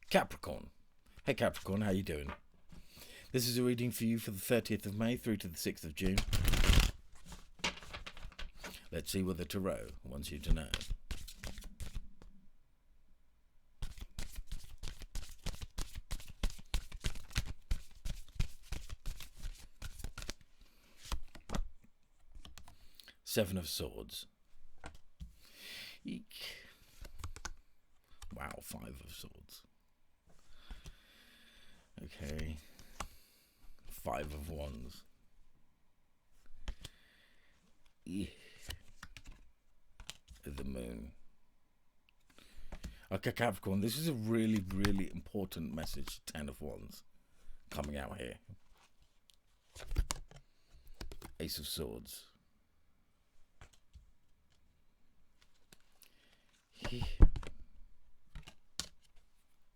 Capricorn. Hey Capricorn, how you doing? This is a reading for you for the 30th of May through to the 6th of June. Let's see what the tarot wants you to know. Seven of Swords. Eek. Wow, Five of Swords. Okay. Five of Wands. Eek. The Moon. Okay, Capricorn, this is a really, really important message. Ten of Wands coming out here. Ace of Swords.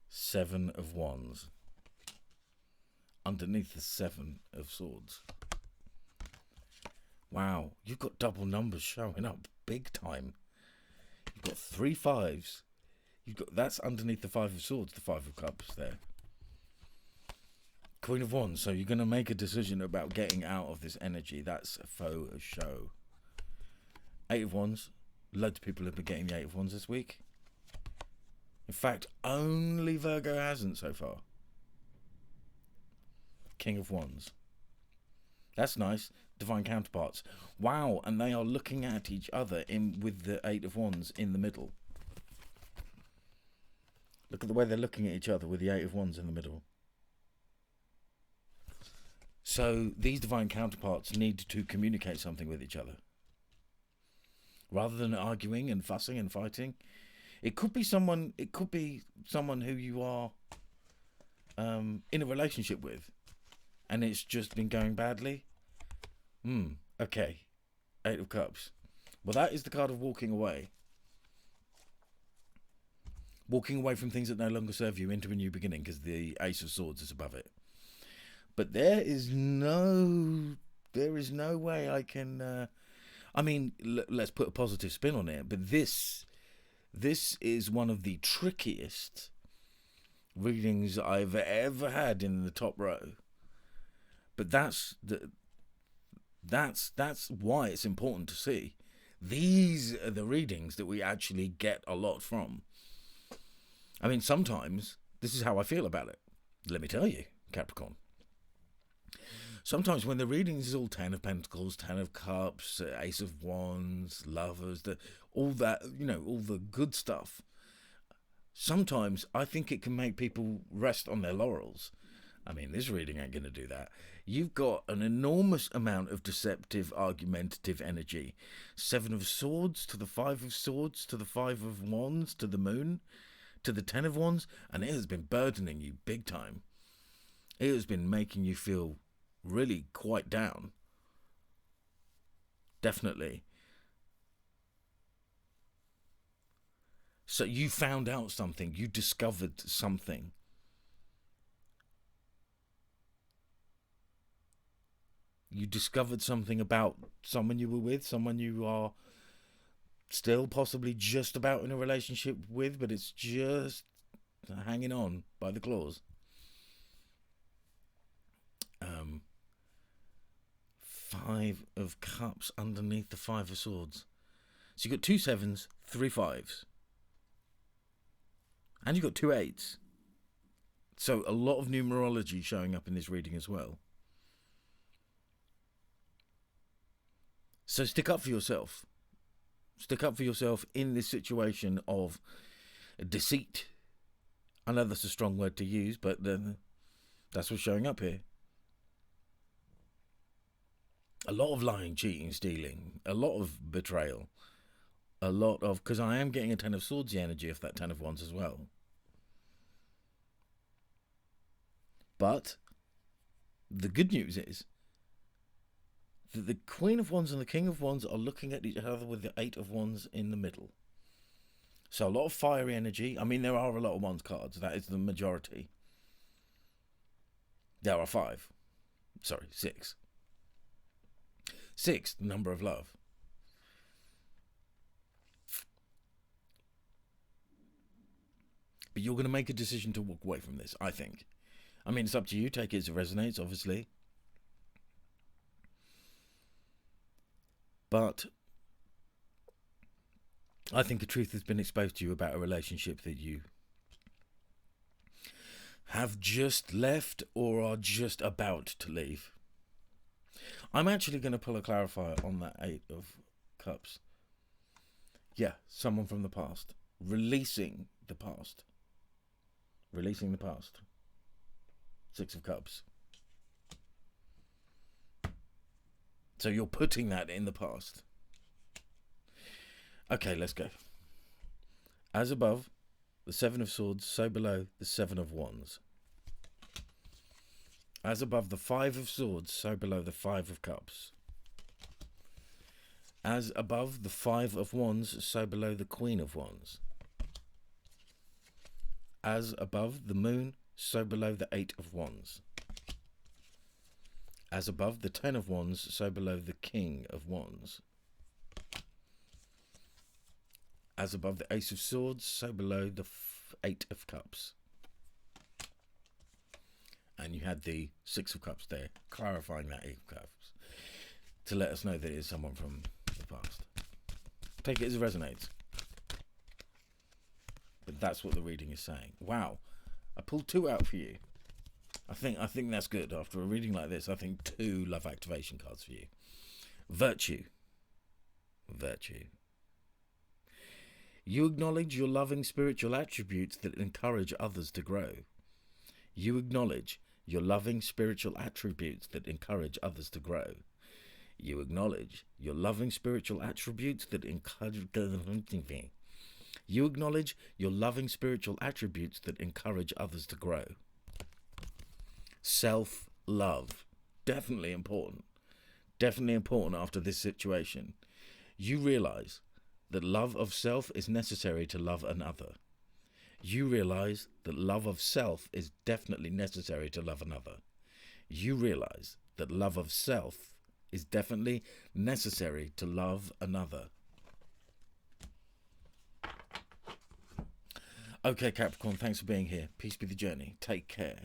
Seven of Wands. Underneath the Seven of Swords. Wow, you've got double numbers showing up big time. You've got 3 5s. That's underneath the Five of Swords, the Five of Cups there. Queen of Wands. So you're going to make a decision about getting out of this energy. That's a faux show. Eight of Wands. Loads of people have been getting the Eight of Wands this week. In fact, only Virgo hasn't so far. King of Wands. That's nice. Divine counterparts. Wow, and they are looking at each other with the Eight of Wands in the middle. Look at the way they're looking at each other with the Eight of Wands in the middle. So these divine counterparts need to communicate something with each other. Rather than arguing and fussing and fighting. It could be someone who you are in a relationship with and it's just been going badly. Okay. Eight of Cups. Well, that is the card of walking away. Walking away from things that no longer serve you into a new beginning, because the Ace of Swords is above it. But there is no way I can... let's put a positive spin on it, but this is one of the trickiest readings I've ever had in the top row. But that's why it's important to see. These are the readings that we actually get a lot from. I mean, sometimes this is how I feel about it. Let me tell you, Capricorn. Sometimes when the readings is all Ten of Pentacles, Ten of Cups, Ace of Wands, Lovers, all that, all the good stuff, sometimes I think it can make people rest on their laurels. I mean, this reading ain't going to do that. You've got an enormous amount of deceptive, argumentative energy. Seven of Swords to the Five of Swords to the Five of Wands to the Moon to the Ten of Wands, and it has been burdening you big time. It has been making you feel really quite down. Definitely. So you found out something. You discovered something. You discovered something about someone you were with, someone you are still possibly just about in a relationship with, but it's just hanging on by the claws. Five of Cups underneath the Five of Swords. So you've got 2 7s, 3 5s. And you've got 2 8s. So a lot of numerology showing up in this reading as well. So stick up for yourself. Stick up for yourself in this situation of deceit. I know that's a strong word to use, but that's what's showing up here. A lot of lying, cheating, stealing. A lot of betrayal. A lot of... Because I am getting a Ten of Swords energy off that Ten of Wands as well. But the good news is that the Queen of Wands and the King of Wands are looking at each other with the Eight of Wands in the middle. So a lot of fiery energy. I mean, there are a lot of Wands cards. That is the majority. There are 5. Sorry, 6. 6, the number of love. But you're going to make a decision to walk away from this, I think. I mean, it's up to you. Take it as it resonates, obviously. But I think a truth has been exposed to you about a relationship that you have just left or are just about to leave. I'm actually going to pull a clarifier on that 8 of Cups. Yeah, someone from the past. Releasing the past. Releasing the past. 6 of Cups. So you're putting that in the past. Okay, let's go. As above, the 7 of Swords, so below, the 7 of Wands. As above, the 5 of Swords, so below, the 5 of Cups. As above, the 5 of Wands, so below, the Queen of Wands. As above, the Moon, so below, the 8 of Wands. As above, the 10 of Wands, so below, the King of Wands. As above, the Ace of Swords, so below, the 8 of Cups. And you had the 6 of Cups there, clarifying that 8 of Cups, to let us know that it is someone from the past. Take it as it resonates. But that's what the reading is saying. Wow, I pulled 2 out for you. I think that's good. After a reading like this, I think 2 love activation cards for you. Virtue. Virtue. You acknowledge your loving spiritual attributes that encourage others to grow. You acknowledge your loving spiritual attributes that encourage others to grow. You acknowledge your loving spiritual attributes that encourage... You acknowledge your loving spiritual attributes that encourage others to grow. Self-love. Definitely important. Definitely important after this situation. You realize that love of self is necessary to love another. You realize that love of self is definitely necessary to love another. You realize that love of self is definitely necessary to love another. Okay, Capricorn, thanks for being here. Peace be the journey. Take care.